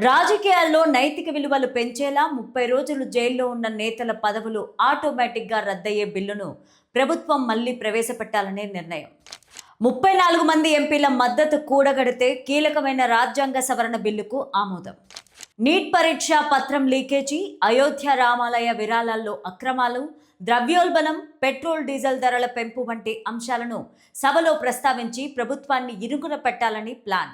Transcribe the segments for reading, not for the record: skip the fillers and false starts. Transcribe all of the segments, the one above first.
రాజకీయాల్లో నైతిక విలువలు పెంచేలా 30 రోజులు జైల్లో ఉన్న నేతల పదవులు ఆటోమేటిక్గా రద్దయ్యే బిల్లును ప్రభుత్వం మళ్లీ ప్రవేశపెట్టాలనే నిర్ణయం. 34 మంది ఎంపీల మద్దతు కూడగడితే కీలకమైన రాజ్యాంగ సవరణ బిల్లుకు ఆమోదం. నీట్ పరీక్ష పత్రం లీకేజీ, అయోధ్య రామాలయ విరాళాల్లో అక్రమాలు, ద్రవ్యోల్బణం, పెట్రోల్ డీజిల్ ధరల పెంపు వంటి అంశాలను సభలో ప్రస్తావించి ప్రభుత్వాన్ని ఇరుకున పెట్టాలని ప్లాన్.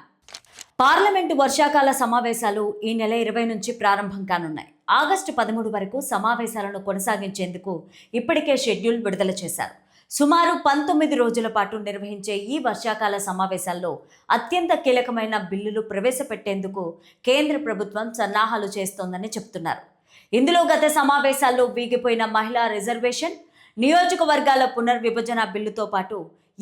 పార్లమెంటు వర్షాకాల సమావేశాలు ఈ నెల 20 నుంచి ప్రారంభం కానున్నాయి. ఆగస్టు 13 వరకు సమావేశాలను కొనసాగించేందుకు ఇప్పటికే షెడ్యూల్ విడుదల చేశారు. సుమారు 19 రోజుల పాటు నిర్వహించే ఈ వర్షాకాల సమావేశాల్లో అత్యంత కీలకమైన బిల్లులు ప్రవేశపెట్టేందుకు కేంద్ర ప్రభుత్వం సన్నాహాలు చేస్తోందని చెబుతున్నారు. ఇందులో గత సమావేశాల్లో వీగిపోయిన మహిళా రిజర్వేషన్, నియోజకవర్గాల పునర్విభజన బిల్లుతో పాటు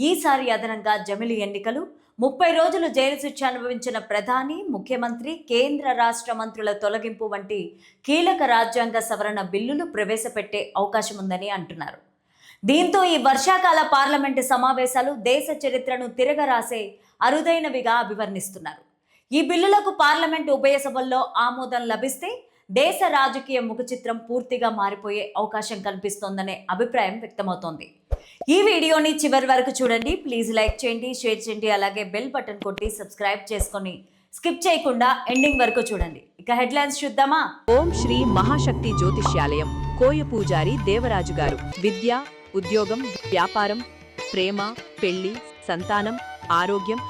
ఈసారి అదనంగా జమిలి ఎన్నికలు, 30 రోజులు జైలు శిక్ష అనుభవించిన ప్రధాని, ముఖ్యమంత్రి, కేంద్ర రాష్ట్ర మంత్రుల తొలగింపు వంటి కీలక రాజ్యాంగ సవరణ బిల్లులు ప్రవేశపెట్టే అవకాశం ఉందని అంటున్నారు. దీంతో ఈ వర్షాకాల పార్లమెంటు సమావేశాలు దేశ చరిత్రను తిరగరాసే అరుదైనవిగా అభివర్ణిస్తున్నారు. ఈ బిల్లులకు పార్లమెంటు ఉభయ సభల్లో ఆమోదం లభిస్తే దేశ రాజకీయ ముఖచిత్రం పూర్తిగా మారిపోయే అవకాశం కనిపిస్తోందనే అభిప్రాయం వ్యక్తమవుతోంది. ఈ వీడియోని చివరి వరకు చూడండి. ప్లీజ్ లైక్ చేయండి, షేర్ చేయండి, అలాగే బెల్ బటన్ కొట్టి సబ్స్క్రైబ్ చేసుకొని స్కిప్ చేయకుండా ఎండింగ్ వరకు చూడండి. ఇక హెడ్లైన్స్ చూద్దామా? ఓం శ్రీ మహాశక్తి జ్యోతిష్యాలయం, కోయ పూజారి దేవరాజు గారు. విద్య, ఉద్యోగం, వ్యాపారం, ప్రేమ, పెళ్లి, సంతానం, ఆరోగ్యం,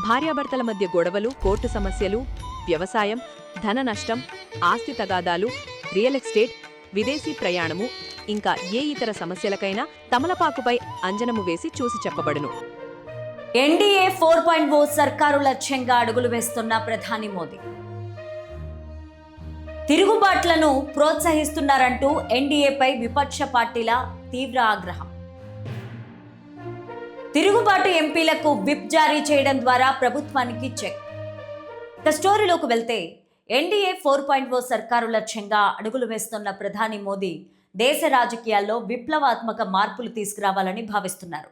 భార్యాభర్తల మధ్య గొడవలు, కోర్టు సమస్యలు, వ్యవసాయం, ధన నష్టం, ఆస్తి తగాదాలు, రియల్ ఎస్టేట్, విదేశీ ప్రయాణము, ఇంకా ఏ ఇతర సమస్యలకైనా తమలపాకుపై అంజనము వేసి చూసి చెప్పబడును. ఎన్డీఏ 4.0 సర్కారు లక్ష్యంగా అడుగులు వేస్తున్న ప్రధాని మోదీ తిరుగుబాట్లను ప్రోత్సహిస్తున్నారంటూ ఎన్డీఏపై విపక్ష పార్టీల తీవ్ర ఆగ్రహం. తిరుగుబాటు ఎంపీలకు విప్ జారీ చేయడం ద్వారా ప్రభుత్వానికి చెక్. ఇక స్టోరీలోకి వెళ్తే, ఎన్డీఏ 4.0 సర్కారు లక్ష్యంగా అడుగులు వేస్తున్న ప్రధాని మోదీ దేశ రాజకీయాల్లో విప్లవాత్మక మార్పులు తీసుకురావాలని భావిస్తున్నారు.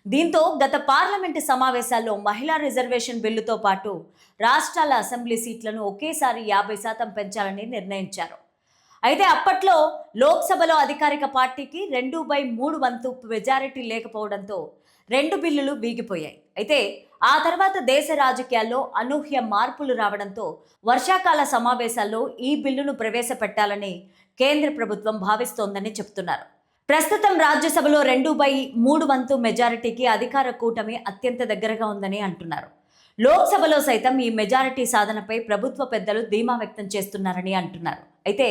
దీంతో గత పార్లమెంటు సమావేశాల్లో మహిళా రిజర్వేషన్ బిల్లుతో పాటు రాష్ట్రాల అసెంబ్లీ సీట్లను ఒకేసారి 50% పెంచాలని నిర్ణయించారు. అయితే అప్పట్లో లోక్సభలో అధికారిక పార్టీకి 2/3 వంతు మెజారిటీ లేకపోవడంతో 2 బిల్లులు వీగిపోయాయి. అయితే ఆ తర్వాత దేశ రాజకీయాల్లో అనూహ్య మార్పులు రావడంతో వర్షాకాల సమావేశాల్లో ఈ బిల్లును ప్రవేశపెట్టాలని కేంద్ర ప్రభుత్వం భావిస్తోందని చెబుతున్నారు. ప్రస్తుతం రాజ్యసభలో 2/3 వంతు మెజారిటీకి అధికార కూటమి అత్యంత దగ్గరగా ఉందని అంటున్నారు. లోక్సభలో సైతం ఈ మెజారిటీ సాధనపై ప్రభుత్వ పెద్దలు ధీమా వ్యక్తం చేస్తున్నారని అంటున్నారు. అయితే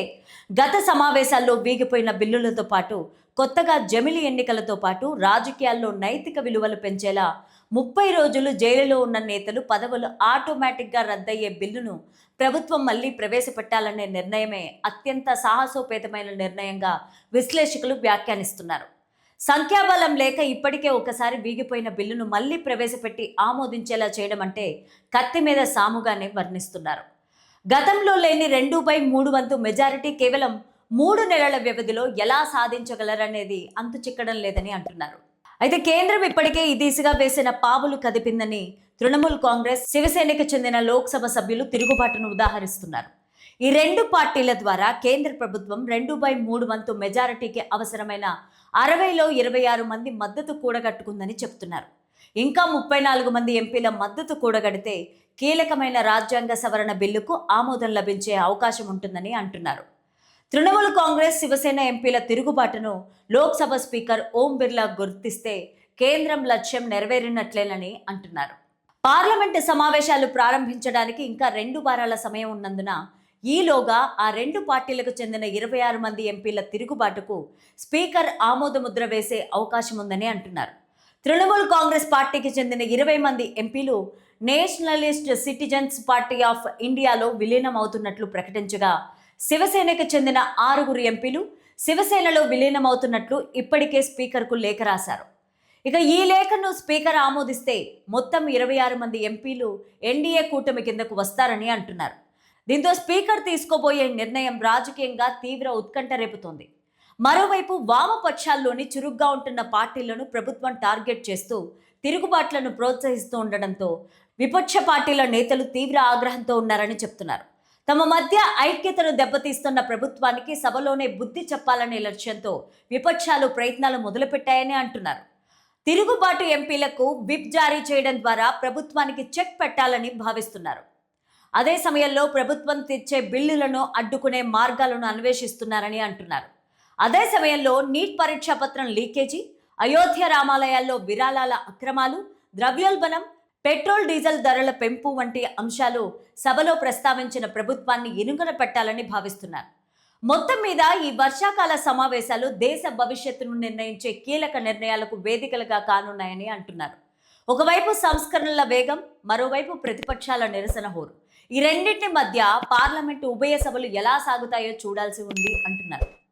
గత సమావేశాల్లో వీగిపోయిన బిల్లులతో పాటు కొత్తగా జమిలి ఎన్నికలతో పాటు రాజకీయాల్లో నైతిక విలువలు పెంచేలా 30 రోజులు జైలులో ఉన్న నేతలు పదవులు ఆటోమేటిక్గా రద్దయ్యే బిల్లును ప్రభుత్వం మళ్లీ ప్రవేశపెట్టాలనే నిర్ణయమే అత్యంత సాహసోపేతమైన నిర్ణయంగా విశ్లేషకులు వ్యాఖ్యానిస్తున్నారు. సంఖ్యాబలం లేక ఇప్పటికే ఒకసారి వీగిపోయిన బిల్లును మళ్లీ ప్రవేశపెట్టి ఆమోదించేలా చేయడం అంటే కత్తి మీద సాముగానే వర్ణిస్తున్నారు. గతంలో లేని 2/3 వంతు మెజారిటీ కేవలం 3 నెలల వ్యవధిలో ఎలా సాధించగలరనేది అంతు చిక్కడం లేదని అంటున్నారు. అయితే కేంద్రం ఇప్పటికే ఈ దిశగా వేసిన పావులు కదిపిందని తృణమూల్ కాంగ్రెస్, శివసేనకు చెందిన లోక్సభ సభ్యులు తిరుగుబాటును ఉదాహరిస్తున్నారు. ఈ 2 పార్టీల ద్వారా కేంద్ర ప్రభుత్వం 2/3 వంతు మెజారిటీకి అవసరమైన 60లో 26 మంది మద్దతు కూడగట్టుకుందని చెప్తున్నారు. ఇంకా 34 మంది ఎంపీల మద్దతు కూడగడితే కీలకమైన రాజ్యాంగ సవరణ బిల్లుకు ఆమోదం లభించే అవకాశం ఉంటుందని అంటున్నారు. తృణమూల్ కాంగ్రెస్, శివసేన ఎంపీల తిరుగుబాటును లోక్సభ స్పీకర్ ఓం బిర్లా గుర్తిస్తే కేంద్రం లక్ష్యం నెరవేరినట్లేనని అంటున్నారు. పార్లమెంటు సమావేశాలు ప్రారంభించడానికి ఇంకా 2 వారాల సమయం ఉన్నందున ఈలోగా ఆ 2 పార్టీలకు చెందిన 26 మంది ఎంపీల తిరుగుబాటుకు స్పీకర్ ఆమోదముద్ర వేసే అవకాశం ఉందని అంటున్నారు. తృణమూల్ కాంగ్రెస్ పార్టీకి చెందిన 20 మంది ఎంపీలు నేషనలిస్ట్ సిటిజన్స్ పార్టీ ఆఫ్ ఇండియాలో విలీనం అవుతున్నట్లు ప్రకటించగా, శివసేనకు చెందిన 6 ఎంపీలు శివసేనలో విలీనమవుతున్నట్లు ఇప్పటికే స్పీకర్కు లేఖ రాశారు. ఇక ఈ లేఖను స్పీకర్ ఆమోదిస్తే మొత్తం 26 మంది ఎంపీలు ఎన్డీఏ కూటమి కిందకు వస్తారని అంటున్నారు. దీంతో స్పీకర్ తీసుకోబోయే నిర్ణయం రాజకీయంగా తీవ్ర ఉత్కంఠ రేపుతోంది. మరోవైపు వామపక్షాల్లోని చురుగ్గా ఉంటున్న పార్టీలను ప్రభుత్వం టార్గెట్ చేస్తూ తిరుగుబాట్లను ప్రోత్సహిస్తూ ఉండడంతో విపక్ష పార్టీల నేతలు తీవ్ర ఆగ్రహంతో ఉన్నారని చెప్తున్నారు. తమ మధ్య ఐక్యతను దెబ్బతీస్తున్న ప్రభుత్వానికి సభలోనే బుద్ధి చెప్పాలనే లక్ష్యంతో విపక్షాలు ప్రయత్నాలు మొదలుపెట్టాయని అంటున్నారు. తిరుగుబాటు ఎంపీలకు విప్ జారీ చేయడం ద్వారా ప్రభుత్వానికి చెక్ పెట్టాలని భావిస్తున్నారు. అదే సమయంలో ప్రభుత్వం తెచ్చే బిల్లులను అడ్డుకునే మార్గాలను అన్వేషిస్తున్నారని అంటున్నారు. అదే సమయంలో నీట్ పరీక్షా పత్రం లీకేజీ, అయోధ్య రామాలయాల్లో విరాళాల అక్రమాలు, ద్రవ్యోల్బణం, పెట్రోల్ డీజిల్ ధరల పెంపు వంటి అంశాలు సభలో ప్రస్తావించిన ప్రభుత్వాన్ని ఇనుగన పెట్టాలని భావిస్తున్నారు. మొత్తం మీద ఈ వర్షాకాల సమావేశాలు దేశ భవిష్యత్తును నిర్ణయించే కీలక నిర్ణయాలకు వేదికలుగా కానున్నాయని అంటున్నారు. ఒకవైపు సంస్కరణల వేగం, మరోవైపు ప్రతిపక్షాల నిరసన హోరు. ఈ రెండింటి మధ్య పార్లమెంటు ఉభయ సభలు ఎలా సాగుతాయో చూడాల్సి ఉంది అంటున్నారు.